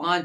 5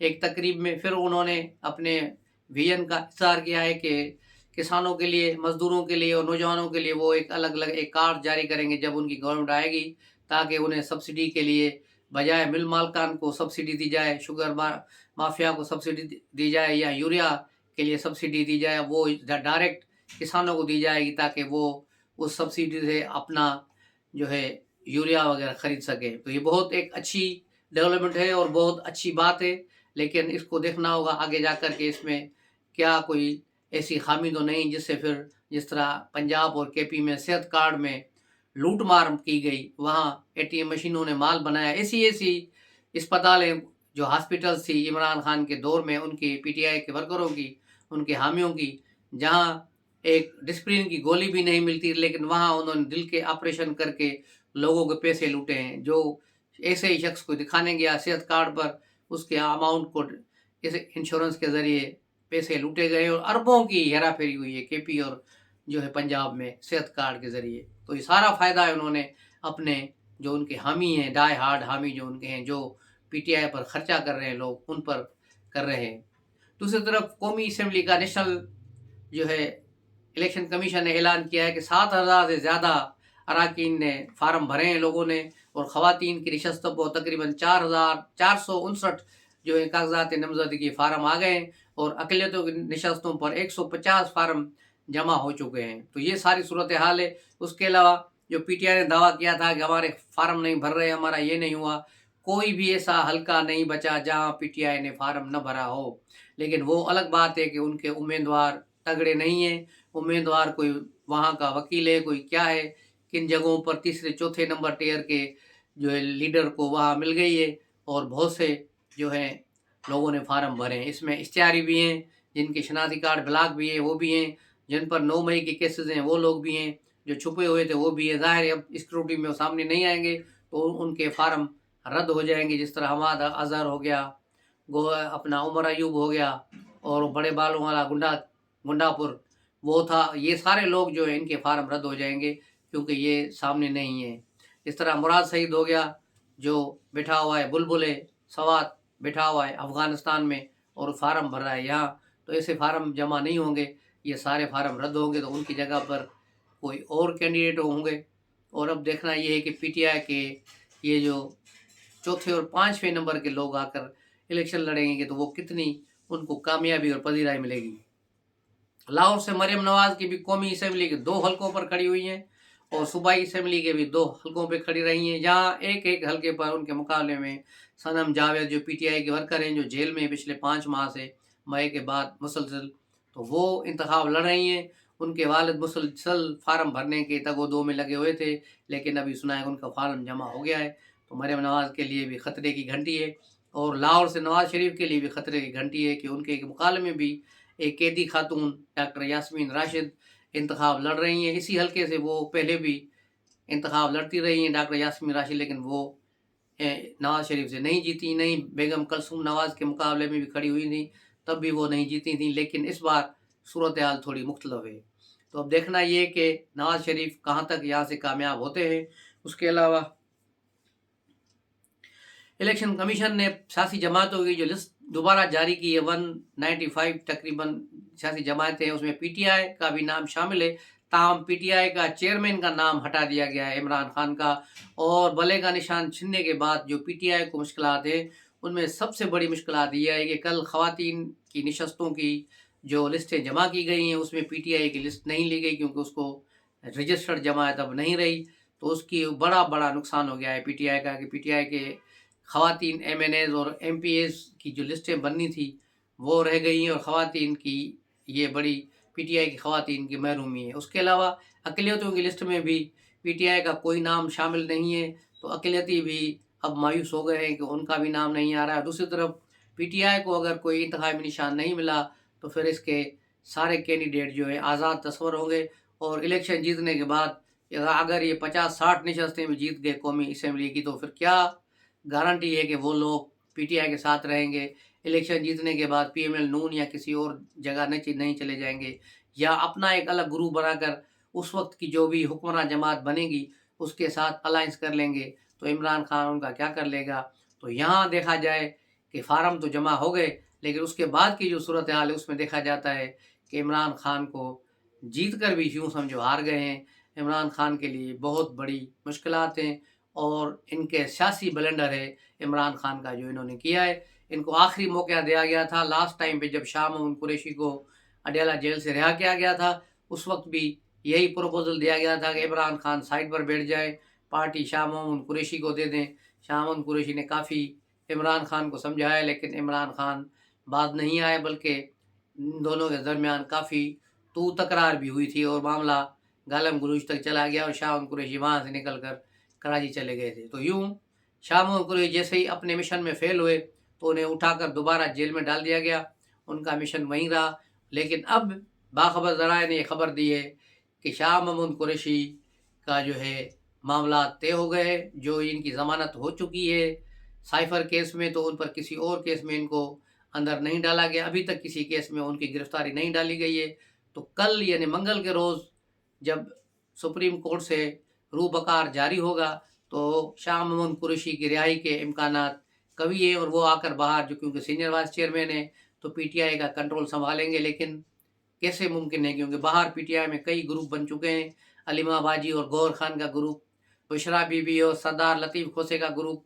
ایک تقریب میں پھر انہوں نے اپنے ویژن کا اظہار کیا ہے کہ کسانوں کے لیے، مزدوروں کے لیے اور نوجوانوں کے لیے وہ ایک الگ ایک کارڈ جاری کریں گے جب ان کی گورنمنٹ آئے گی، تاکہ انہیں سبسڈی کے لیے بجائے مل مالکان کو سبسڈی دی جائے، شوگر مافیا کو سبسڈی دی جائے یا یوریا کے لیے سبسڈی دی جائے، وہ ڈائریکٹ کسانوں کو دی جائے گی تاکہ وہ اس سبسڈی سے اپنا جو ہے یوریا وغیرہ خرید سکے۔ تو یہ بہت ایک اچھی ڈیولپمنٹ ہے اور بہت اچھی بات ہے، لیکن اس کو دیکھنا ہوگا آگے جا کر کے اس میں کیا کوئی ایسی خامی تو نہیں جس سے پھر جس طرح پنجاب اور کے پی میں صحت کارڈ میں لوٹ مار کی گئی، وہاں اے ٹی ایم مشینوں نے مال بنایا، ایسی اسپتالیں جو ہاسپٹلس تھی عمران خان کے دور میں ان کی پی ٹی آئی کے ورکروں کی، ان کے حامیوں کی، جہاں ایک ڈسپلن کی گولی بھی نہیں ملتی، لیکن وہاں انہوں نے دل کے آپریشن کر کے لوگوں کے پیسے لوٹے ہیں۔ جو ایسے ہی شخص کو دکھانے گیا صحت کارڈ پر، اس کے اماؤنٹ کو اس انشورنس کے ذریعے پیسے لوٹے گئے اور اربوں کی ہیرا پھیری ہوئی ہے کے پی اور جو ہے پنجاب میں صحت کارڈ کے ذریعے۔ تو یہ سارا فائدہ ہے انہوں نے اپنے جو ان کے حامی ہیں، ڈائی ہارڈ حامی جو ان کے ہیں، جو پی ٹی آئی پر خرچہ کر رہے ہیں لوگ، ان پر کر رہے ہیں۔ دوسری طرف قومی اسمبلی کا نیشنل جو ہے الیکشن کمیشن نے اعلان کیا ہے کہ 7,000 سے زیادہ اراکین نے فارم بھرے ہیں لوگوں نے، اور خواتین کی نشستوں کو تقریباً 4,459 جو ہے کاغذات نامزدگی فارم آ گئے ہیں، اور اقلیتوں کی نشستوں پر 150 فارم جمع ہو چکے ہیں۔ تو یہ ساری صورتحال ہے۔ اس کے علاوہ جو پی ٹی آئی نے دعویٰ کیا تھا کہ ہمارے فارم نہیں بھر رہے، ہمارا یہ نہیں ہوا، کوئی بھی ایسا حلقہ نہیں بچا جہاں پی ٹی آئی نے فارم نہ بھرا ہو۔ لیکن وہ الگ بات ہے کہ ان کے امیدوار تگڑے نہیں ہیں، امیدوار کوئی وہاں کا وکیل ہے، کوئی کیا ہے، کن جگہوں پر تیسرے چوتھے نمبر ٹیئر کے جو ہے لیڈر کو وہاں مل گئی ہے، اور بہت سے جو ہیں لوگوں نے فارم بھرے ہیں۔ اس میں اشتہاری بھی ہیں، جن کے شناختی کارڈ بلاک بھی ہیں وہ بھی ہیں، جن پر 9 مئی کے کیسز ہیں وہ لوگ بھی ہیں، جو چھپے ہوئے تھے وہ بھی ہیں۔ ظاہر ہے اب اسکروٹی میں وہ سامنے نہیں آئیں گے تو ان کے فارم رد ہو جائیں گے، جس طرح حماد اظہر ہو گیا، اپنا عمر ایوب ہو گیا، اور بڑے بالوں والا گنڈا پور وہ تھا، یہ سارے لوگ جو ہیں ان کے فارم رد ہو جائیں گے کیونکہ یہ سامنے نہیں ہے۔ اس طرح مراد سعید ہو گیا جو بیٹھا ہوا ہے بلبل سوات، بیٹھا ہوا ہے افغانستان میں اور فارم بھر رہا ہے یہاں، تو ایسے فارم جمع نہیں ہوں گے، یہ سارے فارم رد ہوں گے تو ان کی جگہ پر کوئی اور کینڈیڈیٹ ہوں گے۔ اور اب دیکھنا یہ ہے کہ پی ٹی آئی کے یہ جو چوتھے اور 5ویں نمبر کے لوگ آ کر الیکشن لڑیں گے تو وہ کتنی ان کو کامیابی اور پذیرائی ملے گی۔ لاہور سے مریم نواز کی بھی قومی اسمبلی کے 2 حلقوں پر کھڑی ہوئی ہیں، اور صوبائی اسمبلی کے بھی 2 حلقوں پہ کھڑی رہی ہیں، جہاں ایک حلقے پر ان کے مقابلے میں صنم جاوید جو پی ٹی آئی کے ورکر ہیں، جو جیل میں پچھلے 5 ماہ سے مئی کے بعد مسلسل، تو وہ انتخاب لڑ رہی ہیں۔ ان کے والد مسلسل فارم بھرنے کے تگ و دو میں لگے ہوئے تھے، لیکن ابھی سنا ہے ان کا فارم جمع ہو گیا ہے، تو مریم نواز کے لیے بھی خطرے کی گھنٹی ہے، اور لاہور سے نواز شریف کے لیے بھی خطرے کی گھنٹی ہے کہ ان کے مقابلے میں بھی ایک قیدی خاتون ڈاکٹر یاسمین راشد انتخاب لڑ رہی ہیں اسی حلقے سے۔ وہ پہلے بھی انتخاب لڑتی رہی ہیں ڈاکٹر یاسمین راشد، لیکن وہ نواز شریف سے نہیں جیتی، نہیں بیگم کلثوم نواز کے مقابلے میں بھی کھڑی ہوئی تھیں تب بھی وہ نہیں جیتی تھیں، لیکن اس بار صورتحال تھوڑی مختلف ہے۔ تو اب دیکھنا یہ کہ نواز شریف کہاں تک یہاں سے کامیاب ہوتے ہیں۔ اس کے علاوہ الیکشن کمیشن نے سیاسی جماعتوں کی جو لسٹ دوبارہ جاری کی ہے، 195 تقریباً سیاسی جماعتیں ہیں، اس میں پی ٹی آئی کا بھی نام شامل ہے، تاہم پی ٹی آئی کا چیئرمین کا نام ہٹا دیا گیا ہے عمران خان کا، اور بلے کا نشان چھننے کے بعد جو پی ٹی آئی کو مشکلات ہیں ان میں سب سے بڑی مشکلات یہ ہے کہ کل خواتین کی نشستوں کی جو لسٹیں جمع کی گئی ہیں اس میں پی ٹی آئی کی لسٹ نہیں لی گئی، کیونکہ اس کو رجسٹرڈ جماعت اب نہیں رہی، تو اس کی بڑا نقصان ہو گیا ہے پی ٹی آئی کا، کہ پی ٹی آئی کے خواتین ایم این ایز اور ایم پی ایز کی جو لسٹیں بننی تھی وہ رہ گئی ہیں، اور خواتین کی یہ بڑی پی ٹی آئی کی خواتین کی محرومی ہے۔ اس کے علاوہ اقلیتوں کی لسٹ میں بھی پی ٹی آئی کا کوئی نام شامل نہیں ہے، تو اقلیتی بھی اب مایوس ہو گئے ہیں کہ ان کا بھی نام نہیں آ رہا ہے۔ دوسری طرف پی ٹی آئی کو اگر کوئی انتخابی نشان نہیں ملا تو پھر اس کے سارے کینڈیڈیٹ جو ہیں آزاد تصور ہوں گے، اور الیکشن جیتنے کے بعد اگر یہ 50-60 نشستیں بھی جیت گئے قومی اسمبلی کی، تو پھر کیا گارنٹی ہے کہ وہ لوگ پی ٹی آئی کے ساتھ رہیں گے؟ الیکشن جیتنے کے بعد پی ایم ایل نون یا کسی اور جگہ نہیں چلے جائیں گے، یا اپنا ایک الگ گروپ بنا کر اس وقت کی جو بھی حکمراں جماعت بنے گی اس کے ساتھ الائنس کر لیں گے، تو عمران خان ان کا کیا کر لے گا؟ تو یہاں دیکھا جائے کہ فارم تو جمع ہو گئے، لیکن اس کے بعد کی جو صورتحال ہے اس میں دیکھا جاتا ہے کہ عمران خان کو جیت کر بھی یوں سمجھو ہار گئے ہیں۔ عمران خان کے لیے بہت بڑی مشکلات ہیں، اور ان کے سیاسی بلنڈر ہے عمران خان کا جو انہوں نے کیا ہے۔ ان کو آخری موقع دیا گیا تھا لاسٹ ٹائم پہ، جب شاہ محمود قریشی کو اڈیالہ جیل سے رہا کیا گیا تھا، اس وقت بھی یہی پروپوزل دیا گیا تھا کہ عمران خان سائڈ پر بیٹھ جائے، پارٹی شاہ محمود قریشی کو دے دیں۔ شاہ محمود قریشی نے کافی عمران خان کو سمجھایا، لیکن عمران خان بات نہیں آئے، بلکہ ان دونوں کے درمیان کافی تو تکرار بھی ہوئی تھی، اور معاملہ گالم گلوچ تک چلا گیا، اور شاہ محمود قریشی وہاں سے نکل کر کراچی چلے گئے تھے۔ تو یوں شاہ محمود قریشی جیسے ہی اپنے مشن میں فیل ہوئے تو انہیں اٹھا کر دوبارہ جیل میں ڈال دیا گیا، ان کا مشن وہیں رہا۔ لیکن اب باخبر ذرائع نے یہ خبر دی ہے کہ شاہ محمود قریشی کا جو ہے معاملات طے ہو گئے، جو ان کی ضمانت ہو چکی ہے سائفر کیس میں، تو ان پر کسی اور کیس میں ان کو اندر نہیں ڈالا گیا، ابھی تک کسی کیس میں ان کی گرفتاری نہیں ڈالی گئی ہے۔ تو کل یعنی منگل کے روز جب سپریم کورٹ سے روح بکار جاری ہوگا تو شاہ محمود قریشی کی رہائی کے امکانات قوی ہیں، اور وہ آ کر باہر، جو کیونکہ سینئر وائس چیئرمین ہیں تو پی ٹی آئی کا کنٹرول سنبھالیں گے، لیکن کیسے ممکن ہے، کیونکہ باہر پی ٹی آئی میں کئی گروپ بن چکے ہیں، علیمہ باجی اور گور خان کا گروپ، بشرا بی بی اور سردار لطیف کھوسے کا گروپ،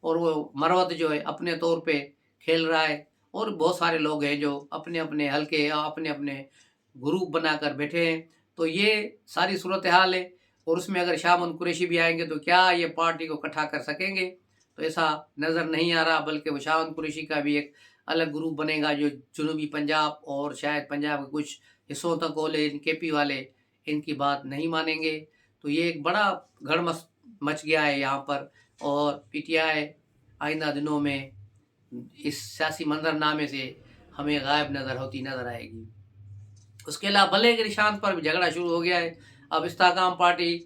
اور وہ مروت جو ہے اپنے طور پہ کھیل رہا ہے، اور بہت سارے لوگ ہیں جو اپنے اپنے حلقے یا اپنے اپنے گروپ بنا کر بیٹھے ہیں۔ تو یہ ساری صورتحال ہے، اور اس میں اگر شاہ محمود قریشی بھی آئیں گے تو کیا یہ پارٹی کو اکٹھا کر سکیں گے؟ تو ایسا نظر نہیں آ رہا، بلکہ وہ شاہ محمود قریشی کا بھی ایک الگ گروپ بنے گا جو جنوبی پنجاب اور شاید پنجاب کے کچھ حصوں تک والے کے پی والے ان کی بات نہیں مانیں گے۔ تو یہ ایک بڑا گھڑ مچ گیا ہے یہاں پر، اور پی ٹی آئی آئندہ دنوں میں اس سیاسی منظرنامے سے ہمیں غائب نظر آئے گی۔ اس کے علاوہ بلے کے نشان پر بھی جھگڑا شروع ہو گیا ہے۔ اب استحکام پارٹی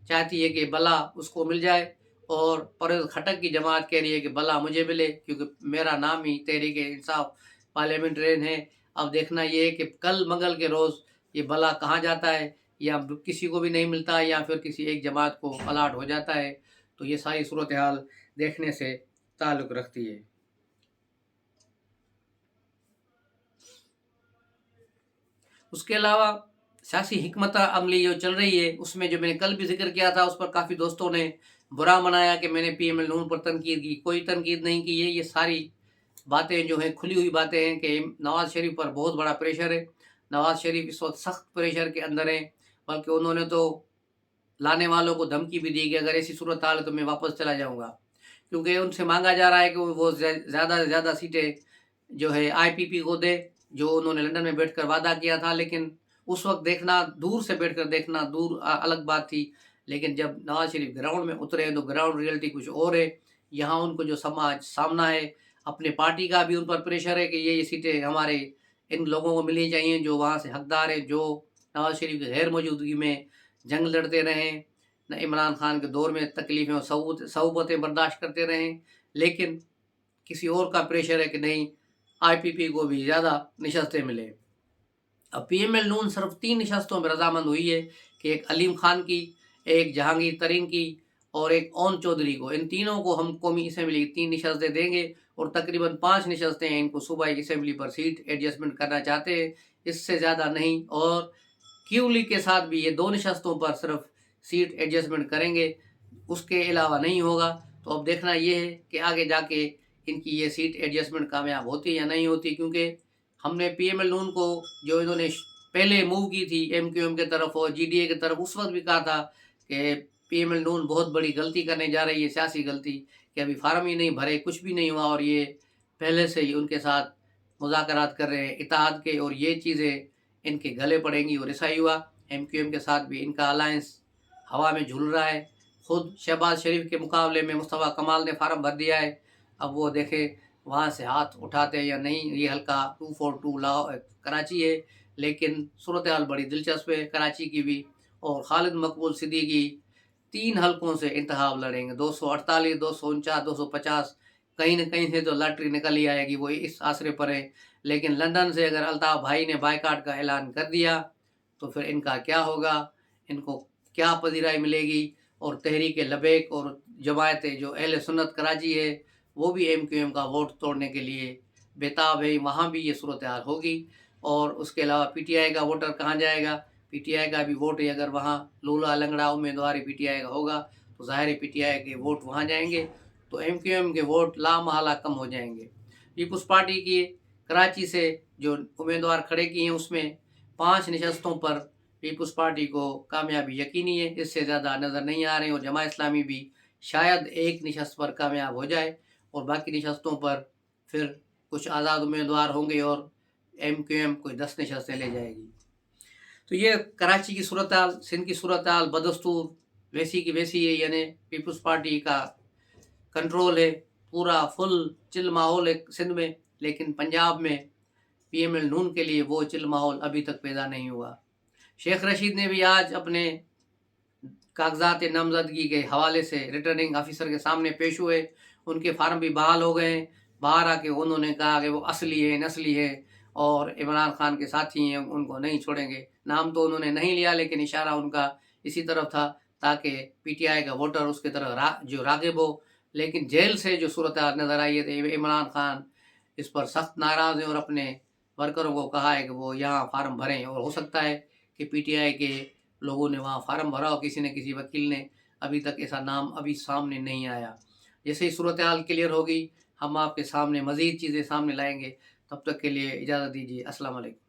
چاہتی ہے کہ بلا اس کو مل جائے، اور پرویز خٹک کی جماعت کہہ رہی ہے کہ بلا مجھے ملے، کیونکہ میرا نام ہی تحریک انصاف پارلیمنٹرین ہے۔ اب دیکھنا یہ ہے کہ کل منگل کے روز یہ بلا کہاں جاتا ہے، یا کسی کو بھی نہیں ملتا، یا پھر کسی ایک جماعت کو الاٹ ہو جاتا ہے۔ تو یہ ساری صورتحال دیکھنے سے تعلق رکھتی ہے۔ اس کے علاوہ سیاسی حکمت عملی جو چل رہی ہے، اس میں جو میں نے کل بھی ذکر کیا تھا، اس پر کافی دوستوں نے برا منایا کہ میں نے پی ایم ایل نون پر تنقید کی۔ کوئی تنقید نہیں کی ہے، یہ ساری باتیں جو ہیں کھلی ہوئی باتیں ہیں کہ نواز شریف پر بہت بڑا پریشر ہے۔ نواز شریف اس وقت سخت پریشر کے اندر ہیں، بلکہ انہوں نے تو لانے والوں کو دھمکی بھی دی کہ اگر ایسی صورتحال ہے تو میں واپس چلا جاؤں گا، کیونکہ ان سے مانگا جا رہا ہے کہ وہ زیادہ سے زیادہ سیٹیں جو ہے آئی پی پی کو دے، جو انہوں نے لندن میں بیٹھ کر وعدہ کیا تھا۔ لیکن اس وقت دیکھنا، دور سے بیٹھ کر دیکھنا دور الگ بات تھی، لیکن جب نواز شریف گراؤنڈ میں اترے ہیں تو گراؤنڈ ریئلٹی کچھ اور ہے۔ یہاں ان کو جو سامنا ہے، اپنے پارٹی کا بھی ان پر پریشر ہے کہ یہ سیٹیں ہمارے ان لوگوں کو ملنی چاہیے جو وہاں سے حقدار ہیں، جو نواز شریف کی غیر موجودگی میں جنگ لڑتے رہیں، نہ عمران خان کے دور میں تکلیفیں اور صعوبتیں برداشت کرتے رہیں۔ لیکن کسی اور کا پریشر ہے کہ نہیں، آئی پی پی کو بھی زیادہ نشستیں ملے۔ اب پی ایم ایل نون صرف 3 نشستوں میں رضامند ہوئی ہے، کہ ایک علیم خان کی، ایک جہانگیر ترین کی، اور ایک اون چودھری کو۔ ان تینوں کو ہم قومی اسمبلی 3 نشستیں دیں گے، اور تقریباً 5 نشستیں ان کو صوبائی اسمبلی پر سیٹ ایڈجسٹمنٹ کرنا چاہتے ہیں، اس سے زیادہ نہیں۔ اور کیو لیگ کے ساتھ بھی یہ 2 نشستوں پر صرف سیٹ ایڈجسٹمنٹ کریں گے، اس کے علاوہ نہیں ہوگا۔ تو اب دیکھنا یہ ہے کہ آگے جا کے ان کی یہ سیٹ ایڈجسٹمنٹ کامیاب ہوتی یا نہیں ہوتی، کیونکہ ہم نے پی ایم ایل نون کو جو انہوں نے پہلے موو کی تھی ایم کیو ایم کے طرف اور جی ڈی اے کی طرف، اس وقت بھی کہا تھا کہ پی ایم ایل نون بہت بڑی غلطی کرنے جا رہی ہے، سیاسی غلطی، کہ ابھی فارم ہی نہیں بھرے، کچھ بھی نہیں ہوا، اور یہ پہلے سے ہی ان کے ساتھ مذاکرات کر رہے ہیں اتحاد کے، اور یہ چیزیں ان کے گلے پڑیں گی، اور ایسا ہی ہوا۔ ایم کیو ایم کے ساتھ بھی ان کا الائنس ہوا میں جھول رہا ہے۔ خود شہباز شریف کے مقابلے میں مصطفیٰ کمال نے فارم بھر دیا ہے، اب وہ دیکھے وہاں سے ہاتھ اٹھاتے ہیں یا نہیں۔ یہ حلقہ 242 کراچی ہے، لیکن صورتحال بڑی دلچسپ ہے کراچی کی بھی، اور خالد مقبول صدیقی 3 حلقوں سے انتخاب لڑیں گے، 248، 249، 250، کہیں نہ کہیں سے تو لاٹری نکل ہی آئے گی، وہ اس آسرے پر ہے۔ لیکن لندن سے اگر الطاف بھائی نے بائیکاٹ کا اعلان کر دیا تو پھر ان کا کیا ہوگا، ان کو کیا پذیرائی ملے گی، اور تحریک لبیک اور جماعت جو اہل سنت کراچی ہے وہ بھی MQM کا ووٹ توڑنے کے لیے بےتاب ہے. وہاں بھی یہ صورتحال ہوگی. اور اس کے علاوہ PTI کا ووٹر کہاں جائے گا؟ PTI کا بھی ووٹ ہے. اگر وہاں لولا لنگڑا امیدوار PTI کا ہوگا تو ظاہر PTI کے ووٹ وہاں جائیں گے، تو MQM کے ووٹ لامحالہ کم ہو جائیں گے. پیپلز پارٹی کی کراچی سے جو امیدوار کھڑے کیے ہیں اس میں 5 نشستوں پر پیپلز پارٹی کو کامیابی یقینی ہے، اس سے زیادہ نظر نہیں آ رہے ہیں. اور جماعت اسلامی بھی شاید ایک نشست پر کامیاب ہو جائے اور باقی نشستوں پر پھر کچھ آزاد امیدوار ہوں گے اور MQM کوئی 10 نشستیں لے جائے گی. تو یہ کراچی کی صورتحال، سندھ کی صورتحال بدستور ویسی کی ویسی ہے. یعنی پیپلز پارٹی کا کنٹرول ہے، پورا فل چل ماحول ہے سندھ میں، لیکن پنجاب میں PML نون کے لیے وہ چل ماحول ابھی تک پیدا نہیں ہوا. شیخ رشید نے بھی آج اپنے کاغذات نامزدگی کے حوالے سے ریٹرننگ آفیسر کے سامنے پیش ہوئے. ان کے فارم بھی بحال ہو گئے ہیں. باہر آ کے انہوں نے کہا کہ وہ اصلی ہے، نسلی ہے اور عمران خان کے ساتھی ہیں، ان کو نہیں چھوڑیں گے. نام تو انہوں نے نہیں لیا لیکن اشارہ ان کا اسی طرف تھا تاکہ PTI کا ووٹر اس کی طرف جو راغب ہو. لیکن جیل سے جو صورتحال نظر آئی ہے، عمران خان اس پر سخت ناراض ہیں اور اپنے ورکروں کو کہا ہے کہ وہ یہاں فارم بھریں. اور ہو سکتا ہے کہ PTI کے لوگوں نے وہاں فارم بھرا ہو، کسی نے کسی وکیل نے، ابھی تک ایسا نام ابھی سامنے نہیں آیا. جیسے ہی صورتحال کلیئر ہوگی ہم آپ کے سامنے مزید چیزیں سامنے لائیں گے. تب تک کے لیے اجازت دیجیے. السلام علیکم.